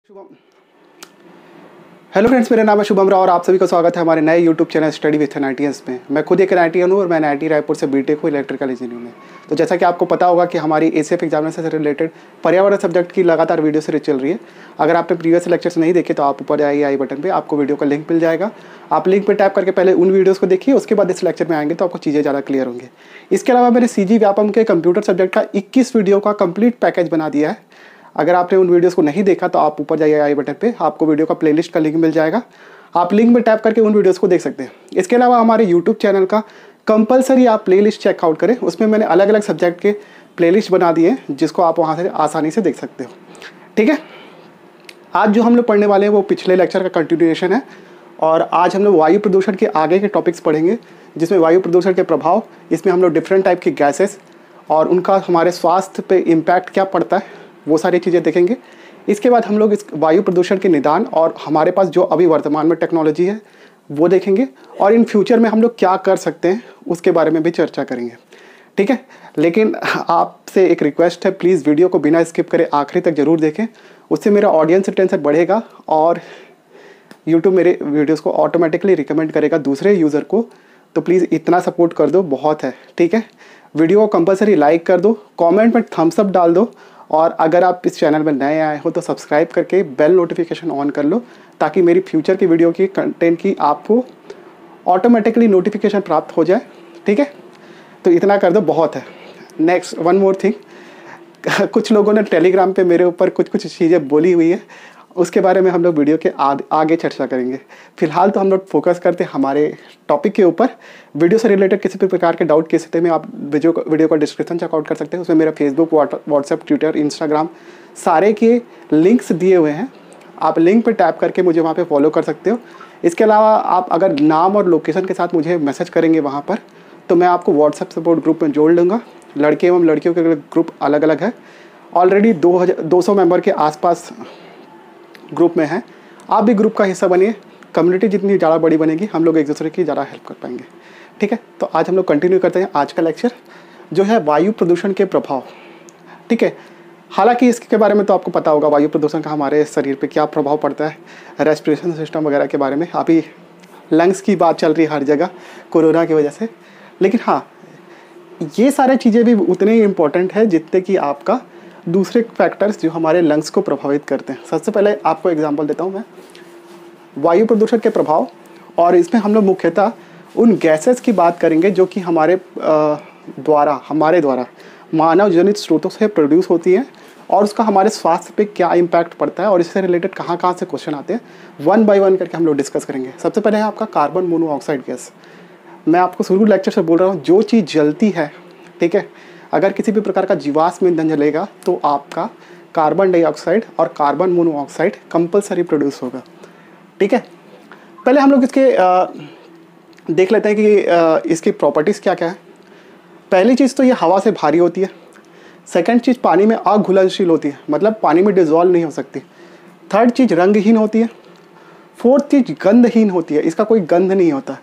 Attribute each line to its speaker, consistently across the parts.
Speaker 1: Shubham. Hello friends, मेरा नाम है शुभम राव और आप सभी का स्वागत है हमारे नए YouTube channel study with NITs में। मैं खुद एक एनआईटीएन हूँ और मैं एनआईटी रायपुर से बीटेक हूँ इलेक्ट्रिकल इंजीनियरिंग में। तो जैसा कि आपको पता होगा कि हमारी एसीएफ एग्जामिनेशन से रिलेटेड पर्यावरण सब्जेक्ट की लगातार वीडियो सीरीज चल रही है। अगर आपने प्रीवियस लेक्चर्स नहीं देखे तो आप ऊपर आइए आई बटन पर, आपको वीडियो का लिंक मिल जाएगा। आप लिंक पर टैप करके पहले उन वीडियोज़ को देखिए, उसके बाद इस लेक्चर में आएंगे तो आपको चीज़ें ज़्यादा क्लियर होंगी। इसके अलावा मैंने सीजी व्यापम के कंप्यूटर सब्जेक्ट का 21 वीडियो का कंप्लीट पैकेज बना दिया है। अगर आपने उन वीडियोस को नहीं देखा तो आप ऊपर जाइए आई बटन पे, आपको वीडियो का प्लेलिस्ट का लिंक मिल जाएगा। आप लिंक में टैप करके उन वीडियोस को देख सकते हैं। इसके अलावा हमारे यूट्यूब चैनल का कंपलसरी आप प्लेलिस्ट चेकआउट करें, उसमें मैंने अलग अलग सब्जेक्ट के प्लेलिस्ट बना दिए हैं जिसको आप वहाँ से आसानी से देख सकते हो। ठीक है, आज जो हम लोग पढ़ने वाले हैं वो पिछले लेक्चर का कंटिन्यूएशन है और आज हम लोग वायु प्रदूषण के आगे के टॉपिक्स पढ़ेंगे, जिसमें वायु प्रदूषण के प्रभाव, इसमें हम लोग डिफरेंट टाइप की गैसेस और उनका हमारे स्वास्थ्य पे इम्पैक्ट क्या पड़ता है वो सारी चीज़ें देखेंगे। इसके बाद हम लोग इस वायु प्रदूषण के निदान और हमारे पास जो अभी वर्तमान में टेक्नोलॉजी है वो देखेंगे और इन फ्यूचर में हम लोग क्या कर सकते हैं उसके बारे में भी चर्चा करेंगे। ठीक है, लेकिन आपसे एक रिक्वेस्ट है, प्लीज़ वीडियो को बिना स्किप करे आखिरी तक ज़रूर देखें, उससे मेरा ऑडियंस रिटेंशन बढ़ेगा और यूट्यूब मेरे वीडियोज़ को ऑटोमेटिकली रिकमेंड करेगा दूसरे यूज़र को। तो प्लीज़ इतना सपोर्ट कर दो, बहुत है। ठीक है, वीडियो को कंपलसरी लाइक कर दो, कमेंट में थम्स अप डाल दो और अगर आप इस चैनल में नए आए हो तो सब्सक्राइब करके बेल नोटिफिकेशन ऑन कर लो ताकि मेरी फ्यूचर की वीडियो की कंटेंट की आपको ऑटोमेटिकली नोटिफिकेशन प्राप्त हो जाए। ठीक है, तो इतना कर दो, बहुत है। नेक्स्ट वन मोर थिंग, कुछ लोगों ने टेलीग्राम पे मेरे ऊपर कुछ चीज़ें बोली हुई है, उसके बारे में हम लोग वीडियो के आगे चर्चा करेंगे। फिलहाल तो हम लोग फोकस करते हैं हमारे टॉपिक के ऊपर। वीडियो से रिलेटेड किसी भी प्रकार के डाउट किसी स्थिति में आप वीडियो का डिस्क्रिप्शन चेकआउट कर सकते हैं। उसमें मेरा फेसबुक, व्हाट्सएप, ट्विटर, इंस्टाग्राम सारे के लिंक्स दिए हुए हैं। आप लिंक पर टैप करके मुझे वहाँ पर फॉलो कर सकते हो। इसके अलावा आप अगर नाम और लोकेशन के साथ मुझे मैसेज करेंगे वहाँ पर तो मैं आपको व्हाट्सएप सपोर्ट ग्रुप में जोड़ लूँगा। लड़के एवं लड़कियों के ग्रुप अलग अलग है, ऑलरेडी 200 मेंबर के आसपास ग्रुप में है। आप भी ग्रुप का हिस्सा बनिए, कम्युनिटी जितनी ज़्यादा बड़ी बनेगी हम लोग एक दूसरे की ज़्यादा हेल्प कर पाएंगे। ठीक है, तो आज हम लोग कंटिन्यू करते हैं आज का लेक्चर जो है वायु प्रदूषण के प्रभाव। ठीक है, हालांकि इसके बारे में तो आपको पता होगा वायु प्रदूषण का हमारे शरीर पे क्या प्रभाव पड़ता है, रेस्पिरेशन सिस्टम वगैरह के बारे में। अभी लंग्स की बात चल रही है हर जगह कोरोना की वजह से, लेकिन हाँ ये सारी चीज़ें भी उतने ही इम्पोर्टेंट है जितने कि आपका दूसरे फैक्टर्स जो हमारे लंग्स को प्रभावित करते हैं। सबसे पहले आपको एग्जांपल देता हूँ मैं वायु प्रदूषण के प्रभाव, और इसमें हम लोग मुख्यतः उन गैसेस की बात करेंगे जो कि हमारे द्वारा मानव जनित स्रोतों से प्रोड्यूस होती हैं और उसका हमारे स्वास्थ्य पे क्या इम्पैक्ट पड़ता है और इससे रिलेटेड कहाँ कहाँ से क्वेश्चन आते हैं वन बाय वन करके हम लोग डिस्कस करेंगे। सबसे पहले है आपका कार्बन मोनोऑक्साइड गैस। मैं आपको शुरू लेक्चर से बोल रहा हूँ, जो चीज़ जलती है, ठीक है, अगर किसी भी प्रकार का जीवाश्म ईंधन जलेगा तो आपका कार्बन डाइऑक्साइड और कार्बन मोनोऑक्साइड कंपलसरी प्रोड्यूस होगा। ठीक है, पहले हम लोग इसके देख लेते हैं कि इसकी प्रॉपर्टीज़ क्या क्या है। पहली चीज़ तो ये हवा से भारी होती है। सेकंड चीज़ पानी में अघुलनशील होती है, मतलब पानी में डिजॉल्व नहीं हो सकती। थर्ड चीज़ रंगहीन होती है। फोर्थ चीज़ गंधहीन होती है, इसका कोई गंध नहीं होता।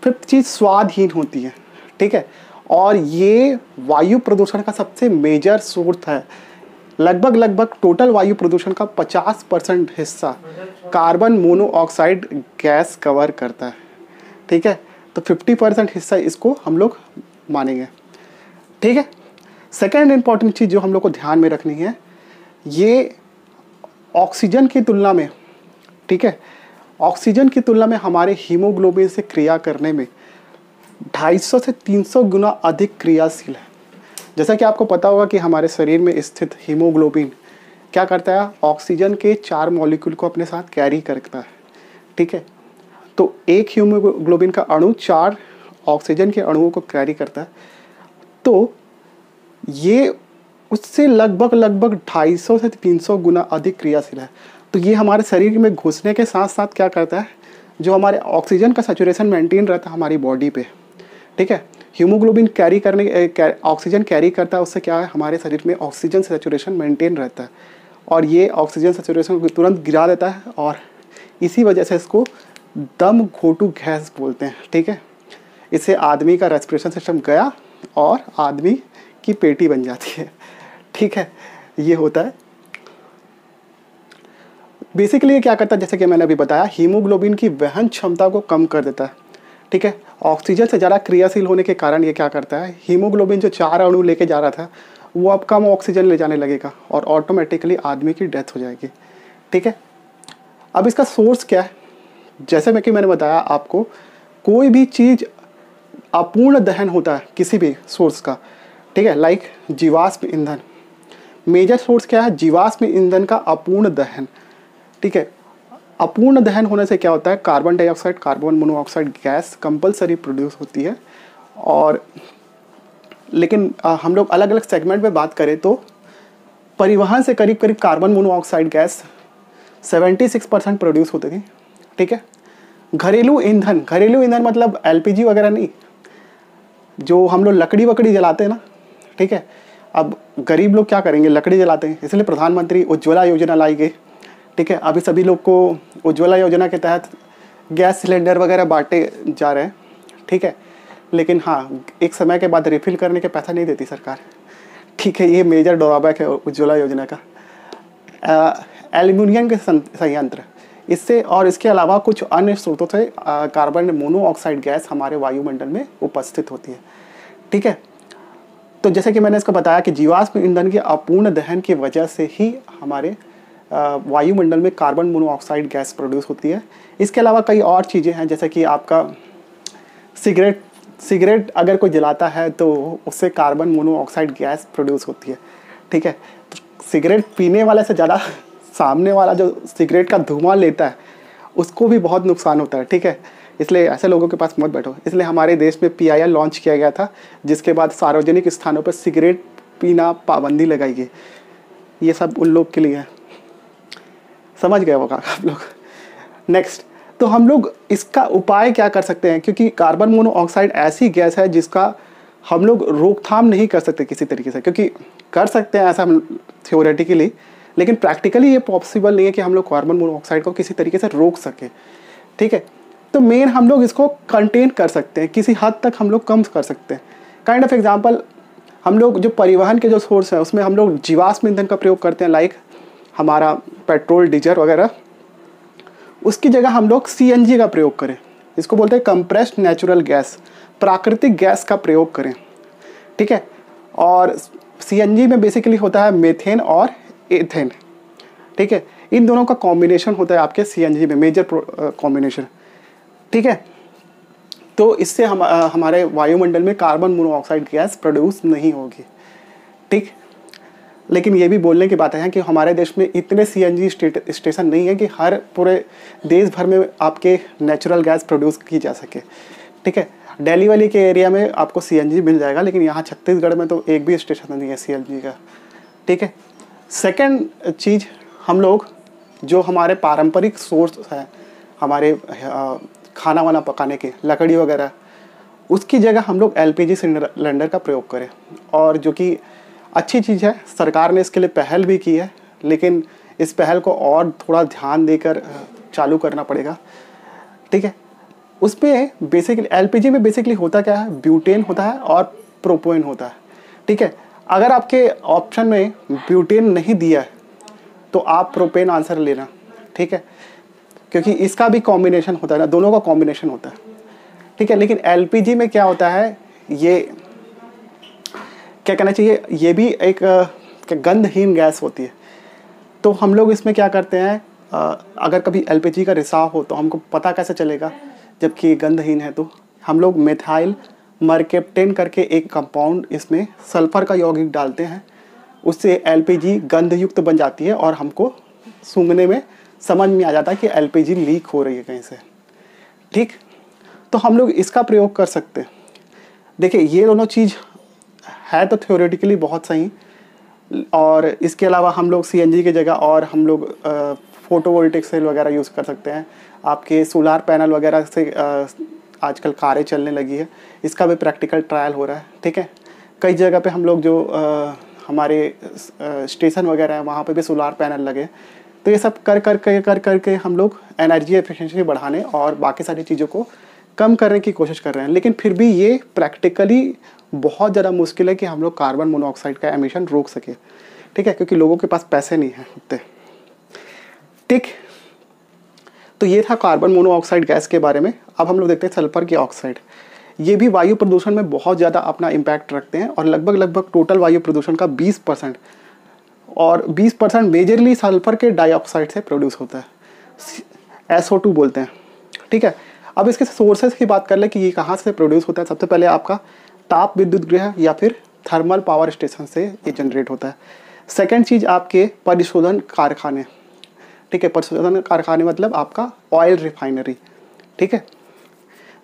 Speaker 1: फिफ्थ चीज़ स्वादहीन होती है। ठीक है, और ये वायु प्रदूषण का सबसे मेजर सोर्स है। लगभग टोटल वायु प्रदूषण का 50% हिस्सा कार्बन मोनोऑक्साइड गैस कवर करता है। ठीक है, तो 50% हिस्सा इसको हम लोग मानेंगे। ठीक है, सेकेंड इम्पॉर्टेंट चीज़ जो हम लोग को ध्यान में रखनी है, ये ऑक्सीजन की तुलना में, ठीक है, ऑक्सीजन की तुलना में हमारे हीमोग्लोबिन से क्रिया करने में 250 से 300 गुना अधिक क्रियाशील है। जैसा कि आपको पता होगा कि हमारे शरीर में स्थित हीमोग्लोबिन क्या करता है, ऑक्सीजन के 4 मॉलिक्यूल को अपने साथ कैरी करता है। ठीक है, तो एक हीमोग्लोबिन का अणु 4 ऑक्सीजन के अणुओं को कैरी करता है, तो ये उससे लगभग 250 से 300 गुना अधिक क्रियाशील है। तो ये हमारे शरीर में घुसने के साथ साथ क्या करता है, जो हमारे ऑक्सीजन का सैचुरेशन मेंटेन रहता है हमारी बॉडी पे। ठीक है, हीमोग्लोबिन ऑक्सीजन कैरी करता है, उससे क्या है, हमारे शरीर में ऑक्सीजन सैचुरेशन मेंटेन रहता है और ये ऑक्सीजन सैचुरेशन को तुरंत गिरा देता है और इसी वजह से इसको दम घोटू गैस बोलते हैं। ठीक है, इससे आदमी का रेस्पिरेशन सिस्टम गया और आदमी की पेटी बन जाती है। ठीक है, ये होता है। बेसिकली ये क्या करता है, जैसे कि मैंने अभी बताया, हीमोग्लोबिन की वहन क्षमता को कम कर देता है। ठीक है, ऑक्सीजन से ज़्यादा क्रियाशील होने के कारण ये क्या करता है, हीमोग्लोबिन जो 4 अणु लेके जा रहा था वो अब कम ऑक्सीजन ले जाने लगेगा और ऑटोमेटिकली आदमी की डेथ हो जाएगी। ठीक है, अब इसका सोर्स क्या है, जैसे मैं कि मैंने बताया आपको, कोई भी चीज़ अपूर्ण दहन होता है किसी भी सोर्स का। ठीक है, लाइक जीवाश्म ईंधन, मेजर सोर्स क्या है, जीवाश्म ईंधन का अपूर्ण दहन। ठीक है, अपूर्ण दहन होने से क्या होता है, carbon dioxide, carbon monoxide gas compulsory produce होती है। और लेकिन हम लोग अलग अलग सेगमेंट में बात करें तो परिवहन से करीब करीब कार्बन मोनोऑक्साइड गैस 76% प्रोड्यूस होती थी। ठीक है, घरेलू ईंधन, घरेलू ईंधन मतलब एलपीजी वगैरह नहीं, जो हम लोग लकड़ी वकड़ी जलाते हैं ना। ठीक है, अब गरीब लोग क्या करेंगे, लकड़ी जलाते हैं, इसलिए प्रधानमंत्री उज्ज्वला योजना लाई गई। ठीक है, अभी सभी लोग को उज्ज्वला योजना के तहत गैस सिलेंडर वगैरह बांटे जा रहे हैं। ठीक है, लेकिन हाँ, एक समय के बाद रिफिल करने के पैसा नहीं देती सरकार। ठीक है, ये मेजर ड्रॉबैक है उज्ज्वला योजना का। एल्युमिनियम के संयंत्र, इससे और इसके अलावा कुछ अन्य स्रोतों से कार्बन मोनोऑक्साइड गैस हमारे वायुमंडल में उपस्थित होती है। ठीक है, तो जैसे कि मैंने इसको बताया कि जीवाश्म ईंधन के अपूर्ण दहन की वजह से ही हमारे वायुमंडल में कार्बन मोनोऑक्साइड गैस प्रोड्यूस होती है। इसके अलावा कई और चीज़ें हैं, जैसे कि आपका सिगरेट अगर कोई जलाता है तो उससे कार्बन मोनोऑक्साइड गैस प्रोड्यूस होती है। ठीक है, तो सिगरेट पीने वाले से ज़्यादा सामने वाला जो सिगरेट का धुआं लेता है उसको भी बहुत नुकसान होता है। ठीक है, इसलिए ऐसे लोगों के पास मत बैठो। इसलिए हमारे देश में PIL लॉन्च किया गया था, जिसके बाद सार्वजनिक स्थानों पर सिगरेट पीना पाबंदी लगाई गई। ये सब उन लोग के लिए है, समझ गए होगा आप लोग। नेक्स्ट, तो हम लोग इसका उपाय क्या कर सकते हैं, क्योंकि कार्बन मोनोऑक्साइड ऐसी गैस है जिसका हम लोग रोकथाम नहीं कर सकते किसी तरीके से, क्योंकि कर सकते हैं ऐसा हम थ्योरेटिकली, लेकिन प्रैक्टिकली ये पॉसिबल नहीं है कि हम लोग कार्बन मोनोऑक्साइड को किसी तरीके से रोक सके। ठीक है, तो मेन हम लोग इसको कंटेन कर सकते हैं, किसी हद तक हम लोग कम कर सकते हैं। काइंड ऑफ एग्जांपल, हम लोग जो परिवहन के जो सोर्स है उसमें हम लोग जीवाश्म ईंधन का प्रयोग करते हैं, लाइक हमारा पेट्रोल, डीजल वगैरह, उसकी जगह हम लोग CNG का प्रयोग करें। इसको बोलते हैं कंप्रेस्ड नेचुरल गैस, प्राकृतिक गैस का प्रयोग करें। ठीक है, और CNG में बेसिकली होता है मेथेन और एथेन। ठीक है, इन दोनों का कॉम्बिनेशन होता है आपके CNG में, मेजर कॉम्बिनेशन। ठीक है, तो इससे हमारे वायुमंडल में कार्बन मोनोऑक्साइड गैस प्रोड्यूस नहीं होगी। ठीक, लेकिन ये भी बोलने की बात है कि हमारे देश में इतने CNG स्टेशन नहीं है कि हर पूरे देश भर में आपके नेचुरल गैस प्रोड्यूस की जा सके। ठीक है, दिल्ली वाली के एरिया में आपको CNG मिल जाएगा, लेकिन यहाँ छत्तीसगढ़ में तो एक भी स्टेशन नहीं है CNG का। ठीक है, सेकंड चीज़, हम लोग जो हमारे पारंपरिक सोर्स हैं हमारे खाना वाना पकाने के, लकड़ी वगैरह, उसकी जगह हम लोग LPG सिलेंडर का प्रयोग करें। और जो कि अच्छी चीज़ है, सरकार ने इसके लिए पहल भी की है, लेकिन इस पहल को और थोड़ा ध्यान देकर चालू करना पड़ेगा। ठीक है, उसमें बेसिकली LPG में बेसिकली होता क्या है, ब्यूटेन होता है और प्रोपेन होता है। ठीक है, अगर आपके ऑप्शन में ब्यूटेन नहीं दिया है तो आप प्रोपेन आंसर लेना। ठीक है, क्योंकि इसका भी कॉम्बिनेशन होता है ना, दोनों का कॉम्बिनेशन होता है। ठीक है, लेकिन LPG में क्या होता है, ये क्या कहना चाहिए, ये भी एक गंधहीन गैस होती है। तो हम लोग इसमें क्या करते हैं, अगर कभी LPG का रिसाव हो तो हमको पता कैसे चलेगा जबकि गंधहीन है, तो हम लोग मेथाइल मरकेप्टेन करके एक कंपाउंड, इसमें सल्फर का यौगिक डालते हैं, उससे LPG गंधयुक्त बन जाती है और हमको सूंघने में समझ में आ जाता है कि LPG लीक हो रही है कहीं से। ठीक, तो हम लोग इसका प्रयोग कर सकते हैं। देखिए, ये दोनों चीज़ है तो थ्योरेटिकली बहुत सही, और इसके अलावा हम लोग CNG की जगह और हम लोग फोटोवोल्टिक सेल वगैरह यूज़ कर सकते हैं। आपके सोलार पैनल वगैरह से आजकल कारें चलने लगी है, इसका भी प्रैक्टिकल ट्रायल हो रहा है। ठीक है, कई जगह पे हम लोग जो हमारे स्टेशन वगैरह हैं वहाँ पे भी सोलार पैनल लगे। तो ये सब कर के हम लोग एनर्जी एफिशिएंसी बढ़ाने और बाकी सारी चीज़ों को कम करने की कोशिश कर रहे हैं, लेकिन फिर भी ये प्रैक्टिकली बहुत ज़्यादा मुश्किल है कि हम लोग कार्बन मोनोऑक्साइड का एमिशन रोक सके। ठीक है, क्योंकि लोगों के पास पैसे नहीं हैं उतने। ठीक, तो ये था कार्बन मोनोऑक्साइड गैस के बारे में। अब हम लोग देखते हैं सल्फर की ऑक्साइड। ये भी वायु प्रदूषण में बहुत ज़्यादा अपना इम्पैक्ट रखते हैं और लगभग टोटल वायु प्रदूषण का 20%, और 20% मेजरली सल्फर के डाइऑक्साइड से प्रोड्यूस होता है, SO2 बोलते हैं। ठीक है, अब इसके सोर्सेज की बात कर ले कि ये कहाँ से प्रोड्यूस होता है। सबसे पहले आपका ताप विद्युत गृह या फिर थर्मल पावर स्टेशन से ये जनरेट होता है। सेकेंड चीज़ आपके परिशोधन कारखाने। ठीक है, परिशोधन कारखाने मतलब आपका ऑयल रिफाइनरी। ठीक है,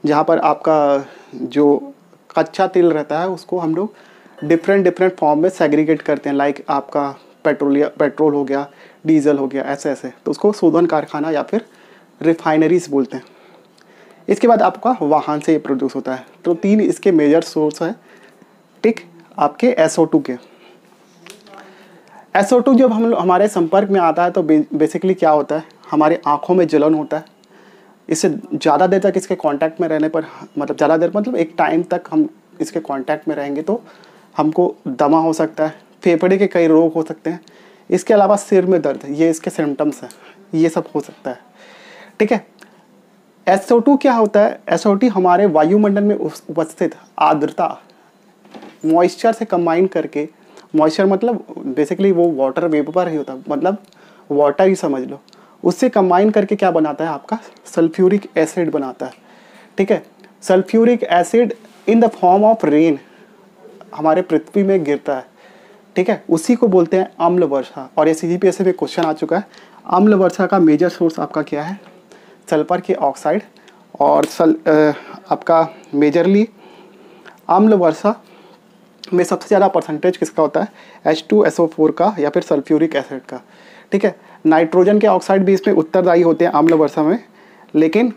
Speaker 1: जहाँ पर आपका जो कच्चा तेल रहता है उसको हम लोग डिफरेंट फॉर्म में सेग्रीगेट करते हैं, लाइक आपका पेट्रोल हो गया, डीजल हो गया, ऐसे ऐसे, तो उसको शोधन कारखाना या फिर रिफाइनरीज बोलते हैं। इसके बाद आपका वाहन से ये प्रोड्यूस होता है। तो 3 इसके मेजर सोर्स है, ठीक, आपके SO2 के। SO2 जब हमारे संपर्क में आता है तो बेसिकली क्या होता है, हमारे आँखों में जलन होता है। इससे ज़्यादा देर तक इसके कांटेक्ट में रहने पर, मतलब ज़्यादा देर मतलब एक टाइम तक हम इसके कांटेक्ट में रहेंगे तो हमको दमा हो सकता है, फेफड़े के कई रोग हो सकते हैं। इसके अलावा सिर में दर्द, ये इसके सिम्टम्स हैं, ये सब हो सकता है। ठीक है, SO2 क्या होता है? SO2 हमारे वायुमंडल में उपस्थित आर्द्रता, मॉइस्चर से कंबाइन करके, मॉइस्चर मतलब बेसिकली वो वाटर वेपर ही होता है, मतलब वाटर ही समझ लो, उससे कंबाइन करके क्या बनाता है आपका सल्फ्यूरिक एसिड बनाता है। ठीक है, sulphuric acid in the form of rain हमारे पृथ्वी में गिरता है। ठीक है, उसी को बोलते हैं अम्ल वर्षा। और ये CGPSC में क्वेश्चन आ चुका है, अम्ल वर्षा का मेजर सोर्स आपका क्या है? सल्फर की ऑक्साइड। और आपका मेजरली अम्ल वर्षा में सबसे ज़्यादा परसेंटेज किसका होता है? H2SO4 का या फिर सल्फ्यूरिक एसिड का। ठीक है, नाइट्रोजन के ऑक्साइड भी इसमें उत्तरदायी होते हैं अम्ल वर्षा में, लेकिन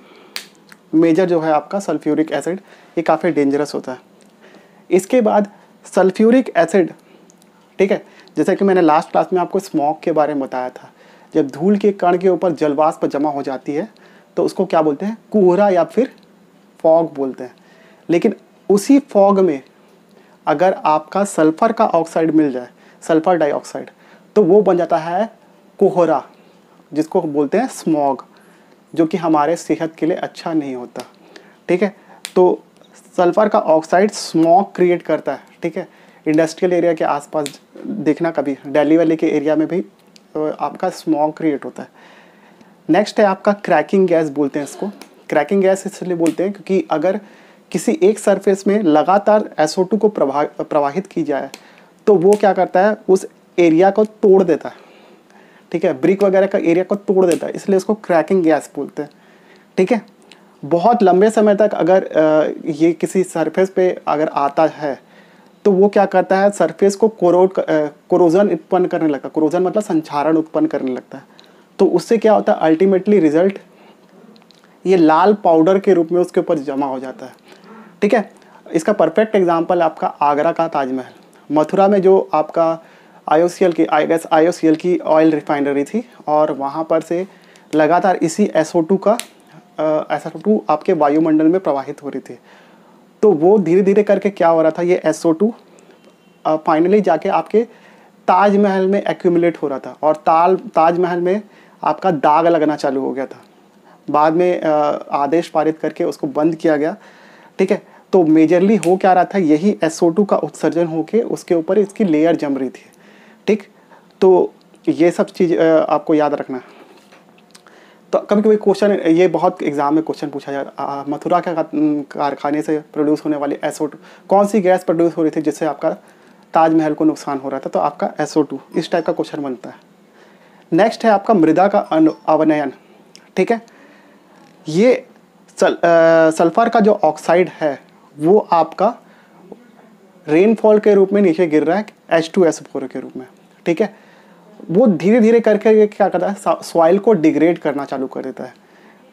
Speaker 1: मेजर जो है आपका सल्फ्यूरिक एसिड, ये काफ़ी डेंजरस होता है। इसके बाद सल्फ्यूरिक एसिड, ठीक है, जैसे कि मैंने लास्ट क्लास में आपको स्मॉग के बारे में बताया था, जब धूल के कण के ऊपर जलवाष्प जमा हो जाती है तो उसको क्या बोलते हैं? कोहरा या फिर फॉग बोलते हैं। लेकिन उसी फॉग में अगर आपका सल्फर का ऑक्साइड मिल जाए, सल्फर डाइऑक्साइड, तो वो बन जाता है कोहरा, जिसको बोलते हैं स्मॉग, जो कि हमारे सेहत के लिए अच्छा नहीं होता। ठीक है, तो सल्फर का ऑक्साइड स्मॉग क्रिएट करता है। ठीक है, इंडस्ट्रियल एरिया के आसपास देखना, कभी दिल्ली वाले के एरिया में भी आपका स्मॉग क्रिएट होता है। नेक्स्ट है आपका क्रैकिंग गैस बोलते हैं इसको। क्रैकिंग गैस इसलिए बोलते हैं क्योंकि अगर किसी एक सरफेस में लगातार SO2 को प्रवाहित की जाए तो वो क्या करता है, उस एरिया को तोड़ देता है। ठीक है, ब्रिक वगैरह का एरिया को तोड़ देता है, इसलिए इसको क्रैकिंग गैस बोलते हैं। ठीक है, बहुत लंबे समय तक अगर ये किसी सरफेस पे अगर आता है तो वो क्या करता है, सरफेस को कोरोजन उत्पन्न करने लगता है। कोरोजन मतलब संक्षारण उत्पन्न करने लगता है। तो उससे क्या होता है, अल्टीमेटली रिजल्ट ये लाल पाउडर के रूप में उसके ऊपर जमा हो जाता है। ठीक है, इसका परफेक्ट एग्जांपल आपका आगरा का ताजमहल। मथुरा में जो आपका IOCL की ऑयल रिफाइनरी थी, और वहाँ पर से लगातार इसी SO2 आपके वायुमंडल में प्रवाहित हो रही थी। तो वो धीरे धीरे करके क्या हो रहा था, ये SO2 फाइनली जाके आपके ताजमहल में एक्यूमुलेट हो रहा था, और ताजमहल में आपका दाग लगना चालू हो गया था। बाद में आदेश पारित करके उसको बंद किया गया। ठीक है, तो मेजरली हो क्या रहा था, यही SO2 का उत्सर्जन होके उसके ऊपर इसकी लेयर जम रही थी। ठीक, तो ये सब चीज़ आपको याद रखना। तो कभी कभी क्वेश्चन, ये बहुत एग्जाम में क्वेश्चन पूछा जाता, मथुरा के कारखाने से प्रोड्यूस होने वाली SO2 कौन सी गैस प्रोड्यूस हो रही थी जिससे आपका ताजमहल को नुकसान हो रहा था? तो आपका SO2, इस टाइप का क्वेश्चन बनता है। नेक्स्ट है आपका मृदा का अवनयन। ठीक है, ये सल्फर का जो ऑक्साइड है वो आपका रेनफॉल के रूप में नीचे गिर रहा है H2SO4 के रूप में। ठीक है, वो धीरे धीरे करके क्या करता है, सॉइल को डिग्रेड करना चालू कर देता है।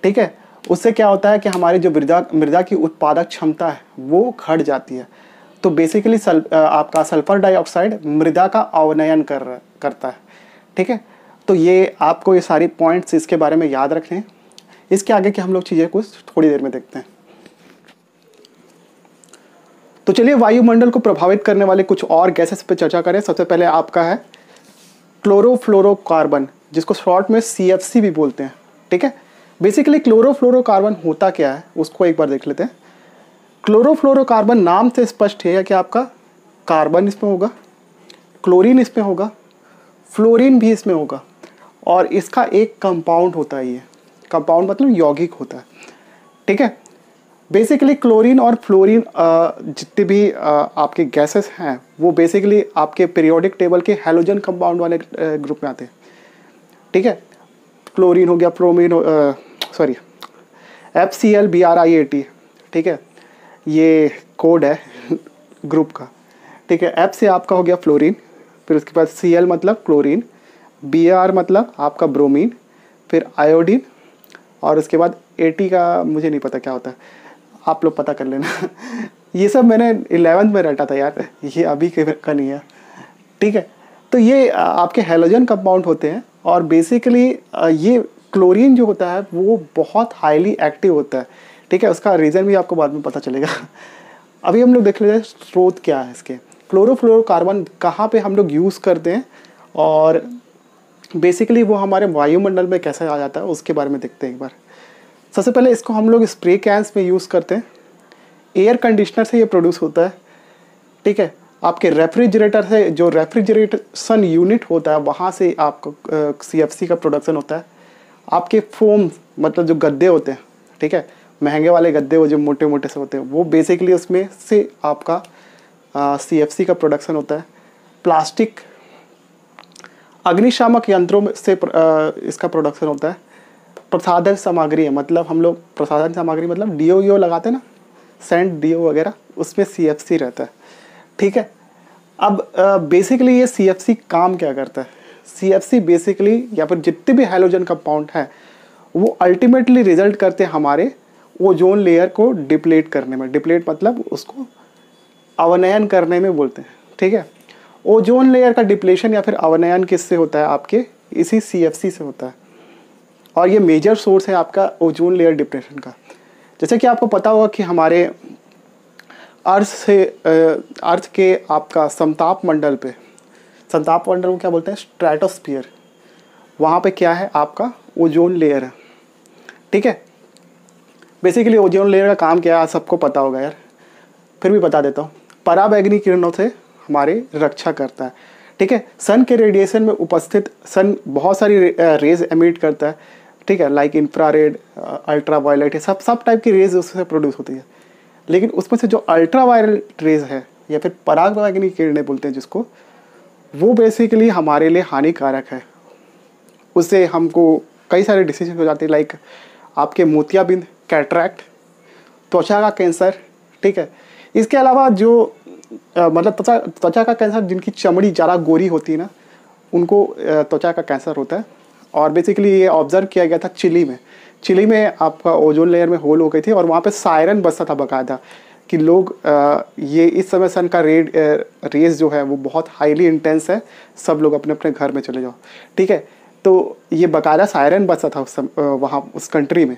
Speaker 1: ठीक है, उससे क्या होता है कि हमारी जो मृदा की उत्पादक क्षमता है वो घट जाती है। तो बेसिकली आपका सल्फर डाइऑक्साइड मृदा का अवनयन करता है। ठीक है, तो ये आपको ये सारी पॉइंट्स इसके बारे में याद रखने हैं। इसके आगे की हम लोग चीज़ें कुछ थोड़ी देर में देखते हैं। तो चलिए वायुमंडल को प्रभावित करने वाले कुछ और गैसेस पे चर्चा करें। सबसे पहले आपका है क्लोरोफ्लोरोकार्बन, जिसको शॉर्ट में CFC भी बोलते हैं। ठीक है, बेसिकली क्लोरोफ्लोरोकार्बन होता क्या है उसको एक बार देख लेते हैं। क्लोरोफ्लोरोकार्बन नाम से स्पष्ट है कि आपका कार्बन इसमें होगा, क्लोरीन इसमें होगा, फ्लोरीन भी इसमें होगा, और इसका एक कंपाउंड होता है। ये कंपाउंड मतलब यौगिक होता है, ठीक है। बेसिकली क्लोरीन और फ्लोरीन जितने भी आपके गैसेस हैं वो बेसिकली आपके पीरियोडिक टेबल के हैलोजन कंपाउंड वाले ग्रुप में आते हैं, ठीक है। क्लोरीन हो गया, फ्लोमीन सॉरी FCl BrIAT, ठीक है, ये कोड है ग्रुप का, ठीक है। F से आपका हो गया फ्लोरीन, फिर उसके बाद Cl मतलब क्लोरीन, Br मतलब आपका ब्रोमीन, फिर आयोडीन, और उसके बाद AT का मुझे नहीं पता क्या होता है, आप लोग पता कर लेना ये सब मैंने 11th में रटा था यार, ये अभी का नहीं है, ठीक है। तो ये आपके हैलोजन कंपाउंड होते हैं, और बेसिकली ये क्लोरीन जो होता है वो बहुत हाईली एक्टिव होता है, ठीक है। उसका रीज़न भी आपको बाद में पता चलेगा अभी हम लोग देख लेते हैं स्रोत क्या है इसके। क्लोरोफ्लोरोकार्बन कहाँ पे हम लोग यूज़ करते हैं, और बेसिकली वो हमारे वायुमंडल में कैसे आ जाता है उसके बारे में देखते हैं एक बार। सबसे पहले इसको हम लोग स्प्रे कैंस में यूज़ करते हैं, एयर कंडीशनर से ये प्रोड्यूस होता है, ठीक है। आपके रेफ्रिजरेटर से, जो रेफ्रिजरेशन यूनिट होता है वहाँ से आपको CFC का प्रोडक्शन होता है। आपके फोम मतलब जो गद्दे होते हैं, ठीक है, महंगे वाले गद्दे वो जो मोटे मोटे से होते हैं, वो बेसिकली उसमें से आपका CFC का प्रोडक्शन होता है। प्लास्टिक अग्निशामक यंत्रों में से इसका प्रोडक्शन होता है। प्रसाधन सामग्री है, मतलब हम लोग प्रसाधन सामग्री मतलब DO लगाते हैं ना, सेंट DO वगैरह, उसमें CFC रहता है, ठीक है। अब बेसिकली ये CFC काम क्या करता है, CFC बेसिकली या फिर जितने भी हैलोजन कंपाउंड हैं वो अल्टीमेटली रिजल्ट करते हैं हमारे ओजोन लेयर को डिप्लेट करने में। डिप्लेट मतलब उसको अवनयन करने में बोलते हैं, ठीक है। ओजोन लेयर का डिप्लेशन या फिर अवनयन किससे होता है, आपके इसी CFC से होता है, और ये मेजर सोर्स है आपका ओजोन लेयर डिप्रेशन का। जैसे कि आपको पता होगा कि हमारे अर्थ के आपका समताप मंडल पे, समताप मंडल को क्या बोलते हैं, स्ट्रेटोस्फीयर, वहाँ पे क्या है आपका ओजोन लेयर है, ठीक है। बेसिकली ओजोन लेयर का काम क्या है सबको पता होगा यार, फिर भी बता देता हूँ। पराबैंगनी किरणों से हमारी रक्षा करता है, ठीक है। सन के रेडिएशन में उपस्थित, सन बहुत सारी रेज एमिट करता है, ठीक है, लाइक इंफ्रारेड, अल्ट्रावायलेट, सब टाइप की रेज उससे प्रोड्यूस होती है। लेकिन उसमें से जो अल्ट्रावायलेट रेज है या फिर पराबैंगनी किरणें बोलते हैं जिसको, वो बेसिकली हमारे लिए हानिकारक है। उससे हमको कई सारे डिसीजन हो जाते हैं, लाइक आपके मोतियाबिंद, कैटरैक्ट, त्वचा का कैंसर, ठीक है। इसके अलावा जो मतलब त्वचा का कैंसर, जिनकी चमड़ी ज़्यादा गोरी होती है ना, उनको त्वचा का कैंसर होता है। और बेसिकली ये ऑब्जर्व किया गया था चिली में आपका ओजोन लेयर में होल हो गई थी, और वहाँ पे सायरन बजता था बकायदा कि लोग ये इस समय सन का रेज जो है वो बहुत हाईली इंटेंस है, सब लोग अपने अपने घर में चले जाओ, ठीक है। तो ये बकायदा सायरन बजता था उस वहाँ उस कंट्री में।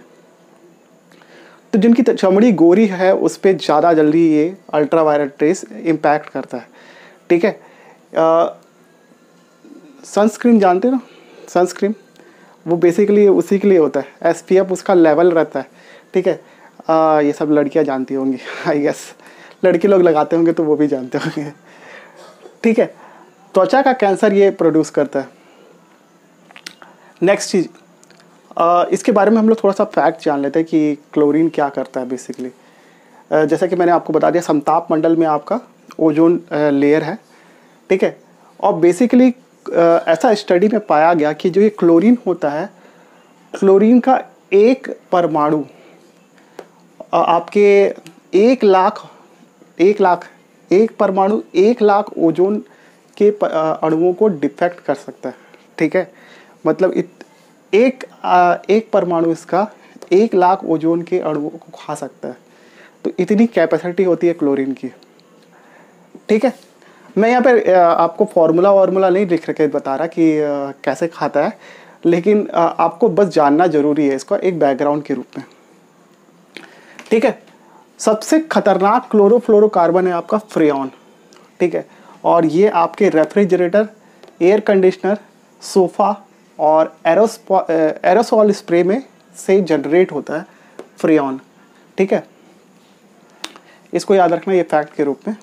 Speaker 1: तो जिनकी चमड़ी गोरी है उस पर ज़्यादा जल्दी ये अल्ट्रावायलेट रेज इम्पैक्ट करता है, ठीक है। सनस्क्रीन जानते हो ना, सनस्क्रीन वो बेसिकली उसी के लिए होता है, SPF उसका लेवल रहता है, ठीक है। ये सब लड़कियां जानती होंगी आई गेस, लड़के लोग लगाते होंगे तो वो भी जानते होंगे, ठीक है। त्वचा का कैंसर ये प्रोड्यूस करता है। नेक्स्ट चीज़, इसके बारे में हम लोग थोड़ा सा फैक्ट जान लेते हैं कि क्लोरीन क्या करता है बेसिकली। जैसा कि मैंने आपको बता दिया, समताप मंडल में आपका ओजोन लेयर है, ठीक है। और बेसिकली ऐसा स्टडी में पाया गया कि जो ये क्लोरीन होता है, क्लोरीन का एक परमाणु आपके 1 परमाणु 1 लाख ओजोन के अणुओं को डिफेक्ट कर सकता है, ठीक है। मतलब एक परमाणु इसका 1 लाख ओजोन के अणुओं को खा सकता है। तो इतनी कैपेसिटी होती है क्लोरीन की, ठीक है। मैं यहाँ पे आपको फार्मूला नहीं लिख के बता रहा कि कैसे खाता है, लेकिन आपको बस जानना जरूरी है इसका एक बैकग्राउंड के रूप में, ठीक है। सबसे खतरनाक क्लोरोफ्लोरोकार्बन है आपका फ्रेऑन, ठीक है। और ये आपके रेफ्रिजरेटर, एयर कंडीशनर, सोफ़ा और एरोसॉल स्प्रे में से जनरेट होता है फ्रेऑन। ठीक है, इसको याद रखना ये फैक्ट के रूप में।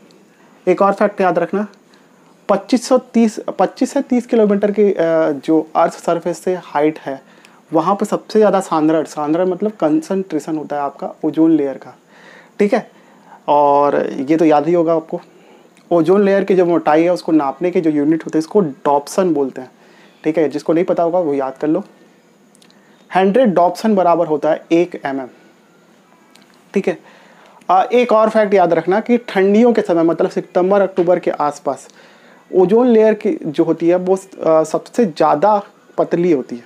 Speaker 1: एक और फैक्ट याद रखना, 25 से 30 किलोमीटर की जो अर्थ सरफेस से हाइट है वहाँ पर सबसे ज़्यादा सांद्रण मतलब कंसंट्रेशन होता है आपका ओजोन लेयर का। ठीक है, और ये तो याद ही होगा आपको। ओजोन लेयर की जो मोटाई है उसको नापने के जो यूनिट होते हैं इसको डॉप्सन बोलते हैं। ठीक है, जिसको नहीं पता होगा वो याद कर लो। 100 डॉप्सन बराबर होता है 1 mm। ठीक है, एक और फैक्ट याद रखना कि ठंडियों के समय मतलब सितंबर अक्टूबर के आसपास ओजोन लेयर की जो होती है वो सबसे ज़्यादा पतली होती है,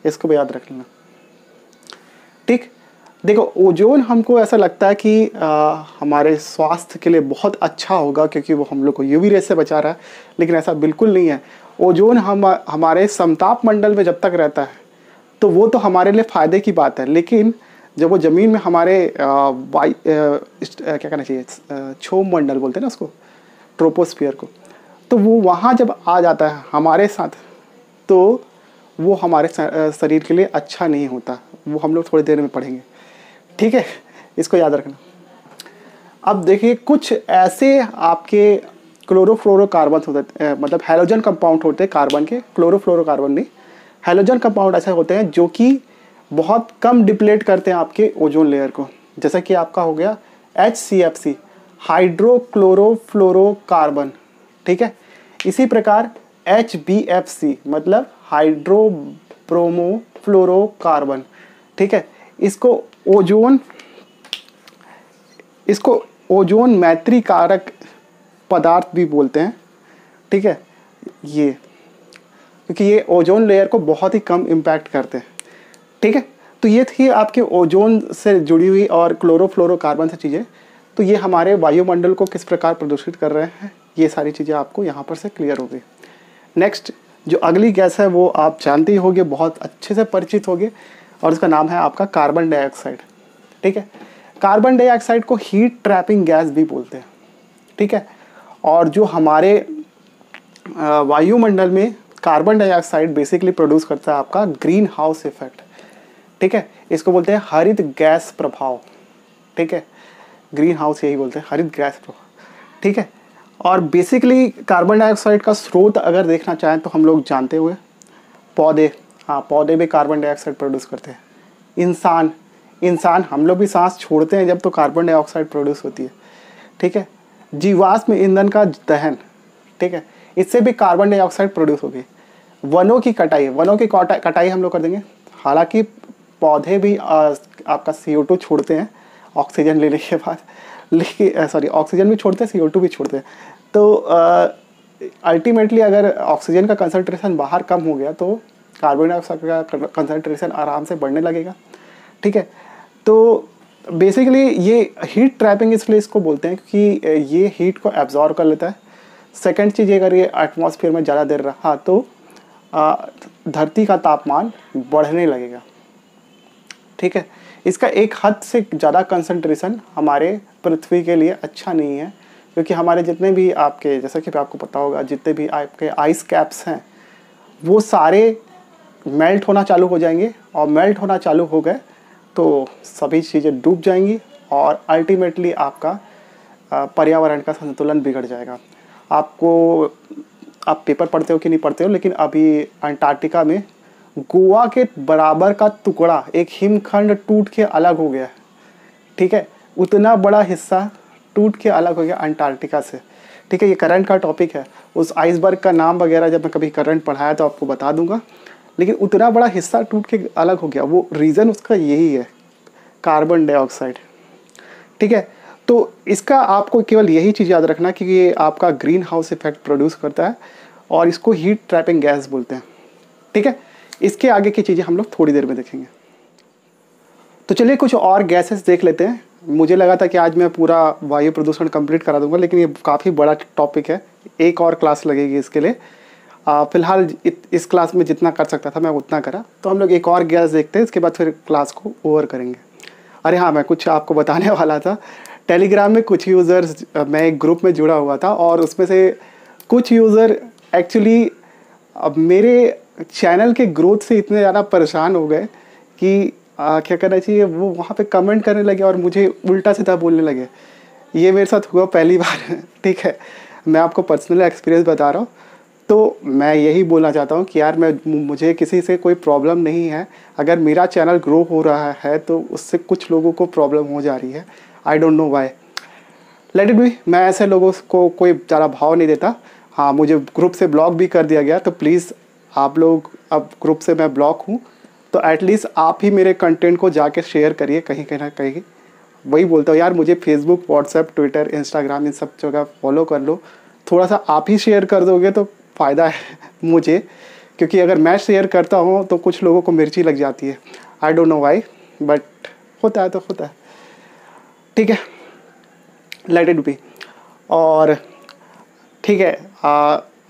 Speaker 1: इसको भी याद रख लेना। ठीक, देखो ओजोन हमको ऐसा लगता है कि हमारे स्वास्थ्य के लिए बहुत अच्छा होगा क्योंकि वो हम लोग को यूवी रेस से बचा रहा है, लेकिन ऐसा बिल्कुल नहीं है। ओजोन हमारे समताप मंडल में जब तक रहता है तो वो तो हमारे लिए फ़ायदे की बात है, लेकिन जब वो ज़मीन में हमारे क्या कहना चाहिए, क्षोभ मंडल बोलते हैं ना उसको, ट्रोपोस्फियर को, तो वो वहाँ जब आ जाता है हमारे साथ तो वो हमारे शरीर के लिए अच्छा नहीं होता। वो हम लोग थोड़ी देर में पढ़ेंगे। ठीक है, इसको याद रखना। अब देखिए कुछ ऐसे आपके क्लोरोफ्लोरोकार्बन होते हैं, मतलब हैलोजन कंपाउंड होते हैं कार्बन के, क्लोरोफ्लोरोकार्बन नहीं, हैलोजन कंपाउंड ऐसे होते हैं जो कि बहुत कम डिप्लेट करते हैं आपके ओजोन लेयर को। जैसा कि आपका हो गया HCFC, हाइड्रोक्लोरोफ्लोरोकार्बन। ठीक है, इसी प्रकार HBFC मतलब हाइड्रोब्रोमोफ्लोरोकार्बन। ठीक है, इसको ओजोन मैत्री कारक पदार्थ भी बोलते हैं। ठीक है, ये क्योंकि ये ओजोन लेयर को बहुत ही कम इम्पैक्ट करते हैं। ठीक है, तो ये थी आपके ओजोन से जुड़ी हुई और क्लोरोफ्लोरोकार्बन से चीज़ें। तो ये हमारे वायुमंडल को किस प्रकार प्रदूषित कर रहे हैं, ये सारी चीज़ें आपको यहाँ पर से क्लियर हो गई। नेक्स्ट जो अगली गैस है वो आप जानते ही होंगे, बहुत अच्छे से परिचित होंगे, और उसका नाम है आपका कार्बन डाइऑक्साइड। ठीक है, कार्बन डाइऑक्साइड को हीट ट्रैपिंग गैस भी बोलते हैं। ठीक है, और जो हमारे वायुमंडल में कार्बन डाइऑक्साइड बेसिकली प्रोड्यूस करता है आपका ग्रीन हाउस इफेक्ट। ठीक है, इसको बोलते हैं हरित गैस प्रभाव। ठीक है, ग्रीन हाउस यही बोलते हैं, हरित गैस प्रभाव। ठीक है, और बेसिकली कार्बन डाइऑक्साइड का स्रोत अगर देखना चाहें तो हम लोग जानते हुए पौधे, हाँ पौधे भी कार्बन डाइऑक्साइड प्रोड्यूस करते हैं। इंसान हम लोग भी सांस छोड़ते हैं जब तो कार्बन डाइऑक्साइड प्रोड्यूस होती है। ठीक है, जीवाश्म ईंधन का दहन, ठीक है, इससे भी कार्बन डाइऑक्साइड प्रोड्यूस होगी। वनों की कटाई हम लोग कर देंगे। हालांकि पौधे भी आपका CO2 छोड़ते हैं ऑक्सीजन लेने के बाद, लेकिन ऑक्सीजन भी छोड़ते हैं, CO2 भी छोड़ते हैं। तो अल्टीमेटली अगर ऑक्सीजन का कंसंट्रेशन बाहर कम हो गया तो कार्बन डाइऑक्साइड का कंसंट्रेशन आराम से बढ़ने लगेगा। ठीक है, तो बेसिकली ये हीट ट्रैपिंग इसलिए इसको बोलते हैं क्योंकि ये हीट को एब्जॉर्ब कर लेता है। सेकंड चीज़, अगर ये एटमॉस्फेयर में ज़्यादा देर रहा तो धरती का तापमान बढ़ने लगेगा। ठीक है, इसका एक हद से ज़्यादा कंसंट्रेशन हमारे पृथ्वी के लिए अच्छा नहीं है, क्योंकि हमारे जितने भी आपके, जैसा कि आपको पता होगा, जितने भी आपके आइस कैप्स हैं वो सारे मेल्ट होना चालू हो जाएंगे, और मेल्ट होना चालू हो गए तो सभी चीज़ें डूब जाएंगी और अल्टीमेटली आपका पर्यावरण का संतुलन बिगड़ जाएगा। आप पेपर पढ़ते हो कि नहीं पढ़ते हो, लेकिन अभी अंटार्कटिका में गोवा के बराबर का टुकड़ा, एक हिमखंड टूट के अलग हो गया। ठीक है, उतना बड़ा हिस्सा टूट के अलग हो गया अंटार्कटिका से। ठीक है, ये करंट का टॉपिक है, उस आइसबर्ग का नाम वगैरह जब मैं कभी करंट पढ़ाया तो आपको बता दूंगा, लेकिन उतना बड़ा हिस्सा टूट के अलग हो गया। वो रीज़न उसका यही है, कार्बन डाइऑक्साइड। ठीक है, तो इसका आपको केवल यही चीज़ याद रखना कि ये आपका ग्रीन हाउस इफेक्ट प्रोड्यूस करता है और इसको हीट ट्रैपिंग गैस बोलते हैं। ठीक है, इसके आगे की चीज़ें हम लोग थोड़ी देर में देखेंगे। तो चलिए कुछ और गैसेस देख लेते हैं। मुझे लगा था कि आज मैं पूरा वायु प्रदूषण कंप्लीट करा दूंगा, लेकिन ये काफ़ी बड़ा टॉपिक है, एक और क्लास लगेगी इसके लिए। फ़िलहाल इस क्लास में जितना कर सकता था मैं उतना करा, तो हम लोग एक और गैस देखते हैं, इसके बाद फिर क्लास को ओवर करेंगे। अरे हाँ, मैं कुछ आपको बताने वाला था। टेलीग्राम में कुछ यूज़र्स, मैं एक ग्रुप में जुड़ा हुआ था और उसमें से कुछ यूज़र एक्चुअली अब मेरे चैनल के ग्रोथ से इतने ज़्यादा परेशान हो गए कि क्या करना चाहिए, वो वहाँ पे कमेंट करने लगे और मुझे उल्टा सीधा बोलने लगे। ये मेरे साथ हुआ पहली बार ठीक है, मैं आपको पर्सनल एक्सपीरियंस बता रहा हूँ। तो मैं यही बोलना चाहता हूँ कि यार मुझे किसी से कोई प्रॉब्लम नहीं है। अगर मेरा चैनल ग्रो हो रहा है तो उससे कुछ लोगों को प्रॉब्लम हो जा रही है। I don't know why, let it be. मैं ऐसे लोगों को कोई ज़्यादा भाव नहीं देता। हाँ, मुझे ग्रुप से ब्लॉक भी कर दिया गया, तो प्लीज़ आप लोग, अब ग्रुप से मैं ब्लॉक हूँ तो एटलीस्ट आप ही मेरे कंटेंट को जाके शेयर करिए कहीं कहीं ना कहीं। वही बोलता हूँ यार, मुझे फेसबुक, व्हाट्सएप, ट्विटर, इंस्टाग्राम इन सब जगह फॉलो कर लो। थोड़ा सा आप ही शेयर कर दोगे तो फ़ायदा है मुझे, क्योंकि अगर मैं शेयर करता हूँ तो कुछ लोगों को मिर्ची लग जाती है। I don't know why, but होता है तो होता है, ठीक है, लेट इट बी। और ठीक है,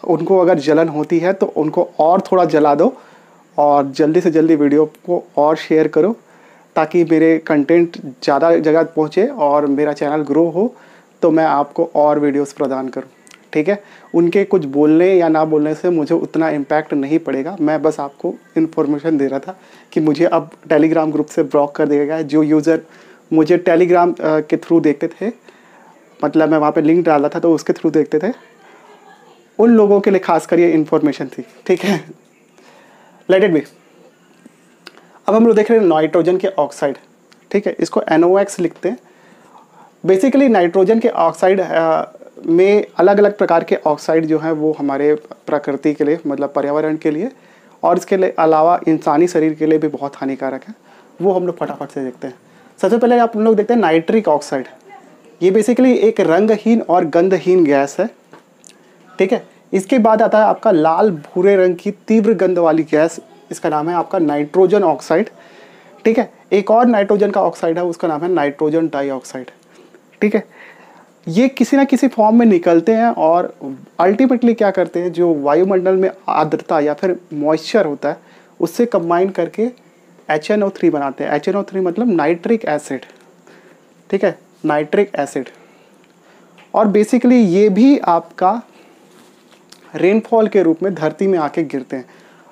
Speaker 1: उनको अगर जलन होती है तो उनको और थोड़ा जला दो और जल्दी से जल्दी वीडियो को और शेयर करो ताकि मेरे कंटेंट ज़्यादा जगह पहुँचे और मेरा चैनल ग्रो हो, तो मैं आपको और वीडियोस प्रदान करूँ, ठीक है। उनके कुछ बोलने या ना बोलने से मुझे उतना इम्पैक्ट नहीं पड़ेगा। मैं बस आपको इन्फॉर्मेशन दे रहा था कि मुझे अब टेलीग्राम ग्रुप से ब्लॉक कर दिया गया है। जो यूज़र मुझे टेलीग्राम के थ्रू देखते थे, मतलब मैं वहाँ पे लिंक डाला था तो उसके थ्रू देखते थे, उन लोगों के लिए खास कर ये इन्फॉर्मेशन थी, ठीक है, लेट इट बी। अब हम लोग देख रहे हैं नाइट्रोजन के ऑक्साइड, ठीक है, इसको NOx लिखते हैं। बेसिकली नाइट्रोजन के ऑक्साइड में अलग अलग प्रकार के ऑक्साइड जो हैं वो हमारे प्रकृति के लिए, मतलब पर्यावरण के लिए और इसके लिए अलावा इंसानी शरीर के लिए भी बहुत हानिकारक है। वो हम लोग फटाफट से देखते हैं। सबसे पहले आप लोग देखते हैं नाइट्रिक ऑक्साइड। ये बेसिकली एक रंगहीन और गंधहीन गैस है, ठीक है। इसके बाद आता है आपका लाल भूरे रंग की तीव्र गंध वाली गैस, इसका नाम है आपका नाइट्रोजन ऑक्साइड, ठीक है। एक और नाइट्रोजन का ऑक्साइड है, उसका नाम है नाइट्रोजन डाइऑक्साइड, ठीक है। ये किसी ना किसी फॉर्म में निकलते हैं और अल्टीमेटली क्या करते हैं, जो वायुमंडल में आर्द्रता या फिर मॉइस्चर होता है उससे कंबाइन करके HNO3 बनाते हैं। HNO3 मतलब नाइट्रिक एसिड, ठीक है, नाइट्रिक एसिड। और बेसिकली ये भी आपका रेनफॉल के रूप में धरती में आके गिरते हैं,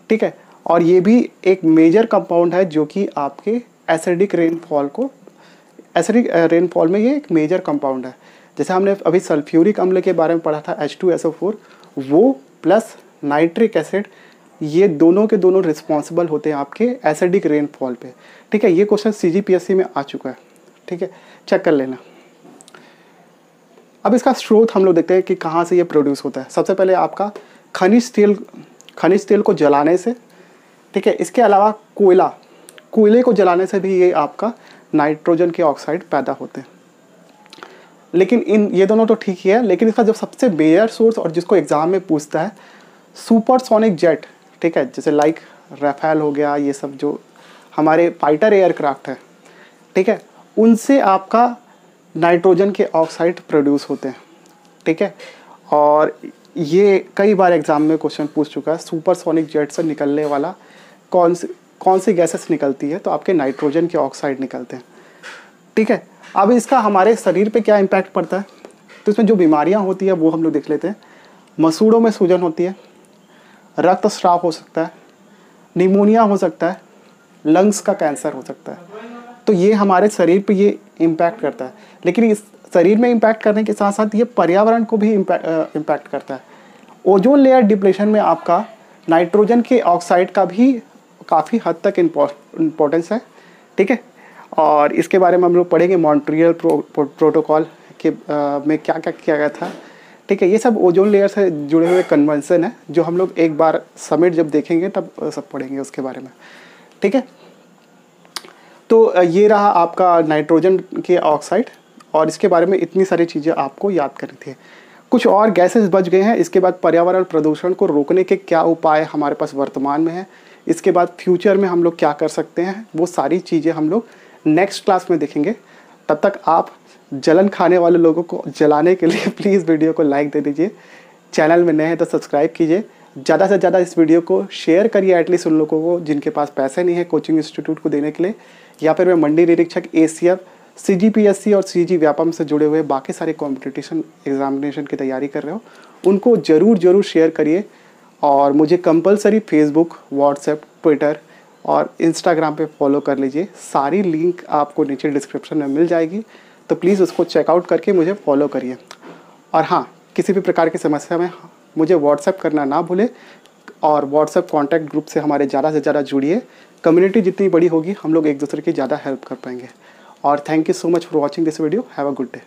Speaker 1: ठीक है। और ये भी एक मेजर कंपाउंड है जो कि आपके एसिडिक रेनफॉल में ये एक मेजर कंपाउंड है। जैसे हमने अभी सल्फ्यूरिक अम्ल के बारे में पढ़ा था, H2SO4, वो प्लस नाइट्रिक एसिड, ये दोनों के दोनों रिस्पॉन्सिबल होते हैं आपके एसिडिक रेनफॉल पे, ठीक है। ये क्वेश्चन CGPSC में आ चुका है, ठीक है, चेक कर लेना। अब इसका स्रोत हम लोग देखते हैं कि कहाँ से ये प्रोड्यूस होता है। सबसे पहले आपका खनिज तेल को जलाने से, ठीक है। इसके अलावा कोयले को जलाने से भी ये आपका नाइट्रोजन के ऑक्साइड पैदा होते हैं। लेकिन ये दोनों तो ठीक ही है, लेकिन इसका जो सबसे मेजर सोर्स और जिसको एग्जाम में पूछता है, सुपरसोनिक जेट, ठीक है, जैसे लाइक राफेल हो गया, ये सब जो हमारे फाइटर एयरक्राफ्ट है, ठीक है, उनसे आपका नाइट्रोजन के ऑक्साइड प्रोड्यूस होते हैं, ठीक है। और ये कई बार एग्जाम में क्वेश्चन पूछ चुका है, सुपरसोनिक जेट से निकलने वाला कौन सी गैसेस निकलती है, तो आपके नाइट्रोजन के ऑक्साइड निकलते हैं, ठीक है। अब इसका हमारे शरीर पे क्या इम्पैक्ट पड़ता है, तो इसमें जो बीमारियां होती है वो हम लोग देख लेते हैं। मसूड़ों में सूजन होती है, रक्तस्राव हो सकता है, निमोनिया हो सकता है, लंग्स का कैंसर हो सकता है। तो ये हमारे शरीर पे ये इम्पैक्ट करता है। लेकिन इस शरीर में इम्पैक्ट करने के साथ साथ ये पर्यावरण को भी इम्पैक्ट करता है। ओजोन लेयर डिप्लेशन में आपका नाइट्रोजन के ऑक्साइड का भी काफ़ी हद तक इम्पोर्टेंस है, ठीक है। और इसके बारे में हम लोग पढ़ेंगे मॉन्ट्रियल प्रोटोकॉल के में क्या क्या किया गया था, ठीक है। ये सब ओजोन लेयर से जुड़े हुए कन्वेंशन है जो हम लोग एक बार समिट जब देखेंगे तब सब पढ़ेंगे उसके बारे में, ठीक है। तो ये रहा आपका नाइट्रोजन के ऑक्साइड, और इसके बारे में इतनी सारी चीज़ें आपको याद करनी थी। कुछ और गैसेस बच गए हैं। इसके बाद पर्यावरण प्रदूषण को रोकने के क्या उपाय हमारे पास वर्तमान में हैं, इसके बाद फ्यूचर में हम लोग क्या कर सकते हैं, वो सारी चीज़ें हम लोग नेक्स्ट क्लास में देखेंगे। तब तक आप जलन खाने वाले लोगों को जलाने के लिए प्लीज़ वीडियो को लाइक दे दीजिए, चैनल में नए हैं तो सब्सक्राइब कीजिए, ज़्यादा से ज़्यादा इस वीडियो को शेयर करिए एटलीस्ट उन लोगों को जिनके पास पैसे नहीं है कोचिंग इंस्टीट्यूट को देने के लिए, या फिर मैं मंडी निरीक्षक, ACF, CGPSC और CG व्यापम से जुड़े हुए बाकी सारे कॉम्पिटिशन एग्जामिनेशन की तैयारी कर रहे हो, उनको ज़रूर शेयर करिए। और मुझे कंपलसरी फेसबुक, व्हाट्सएप, ट्विटर और इंस्टाग्राम पे फॉलो कर लीजिए। सारी लिंक आपको नीचे डिस्क्रिप्शन में मिल जाएगी, तो प्लीज़ उसको चेकआउट करके मुझे फॉलो करिए। और हाँ, किसी भी प्रकार की समस्या में मुझे व्हाट्सएप करना ना भूलें और व्हाट्सएप कॉन्टैक्ट ग्रुप से हमारे ज़्यादा से ज़्यादा जुड़िए। कम्युनिटी जितनी बड़ी होगी हम लोग एक दूसरे की ज़्यादा हेल्प कर पाएंगे। और thank you so much for watching this video. Have a good day.